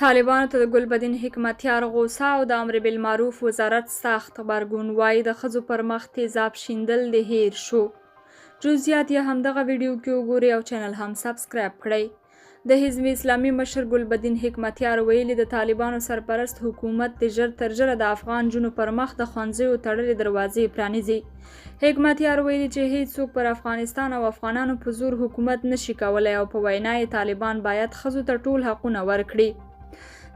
طالبانو ته د ګلبدین حکمتیار غوسه او د امر بالمعروف وزارت سخت غبرګون وایي د ښځو پر مخ تیزاب شیندل د هیر شو. جزئیات یې همدغه ویډیو کې وګورئ او چینل هم سبسکرایب کړئ. د حزب اسلامي مشر ګلبدین حکمتیار ویلي د طالبانو سرپرست حکومت د ژر تر ژره د افغان نجونو پر مخ د ښوونځیو تړلې دروازې پرانیزي. حکمتیار ویلي چې هیڅوک پر افغانستان او افغانانو په زور حکومت نشي کولی او په وینا یې طالبان باید ښځو ته ټول حقونه ورکړي.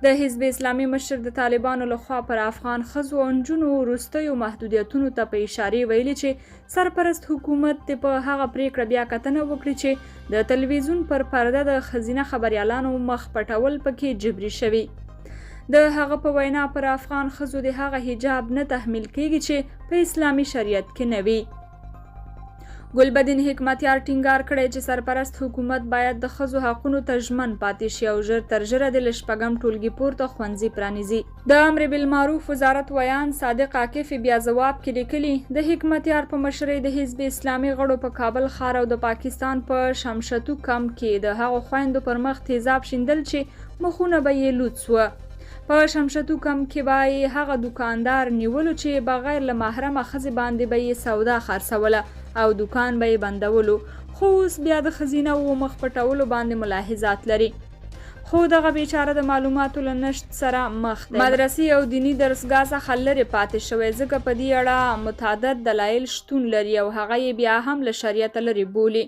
د حزب اسلامي مشر د طالبانو لخوا پر افغان ښځو او نجونو وروستیو محدودیتونو ته په اشارې ویلي چې سرپرست حکومت دې په هغه پریکړه بیا کتنه وکړي چې د تلویزیون پر پرده د ښځینه خبریالانو مخ پټول پکې جبري شوي. د هغه په وینا پر افغان ښځو د هغه حجاب نه تحمیل کیږي چې په اسلامي شریعت کې نه وي. ګلبدین حکمتیار ټینګار کړی چې سرپرست حکومت باید د ښځو حقونو ته ژمن پاتې شي او ژر تر ژره د شپږم ټولګي پورته ښوونځي پرانیزي. د امر بالمعروف وزارت ویان صادق عاکف بیا ځواب کې لیکلي د حکمتیار په مشرۍ د حزب اسلامي غړو په کابل ښار او د پاکستان په شمشتو کمپ کې د هغو خویندو پر مخ تیزاب شیندل چې مخونه به یې لوڅ وه. په شمشتو کمپ کې به یې هغه دوکاندار نیولو چې بغیر له محرمه ښځې باندې به یې سودا خرڅوله او دوکان به یې بندولو، خو اوس بیا د ښځینه مخ پټولو باندې ملاحظات لري. خو دغه بیچاره د معلوماتو له نشت سره مخ دی. مدرسې او دیني درسګاه څخه لرې پاتې شوی ځکه په دې اړه متعدد دلایل شتون لري او هغه یې بیا هم له شریعته لرې بولي.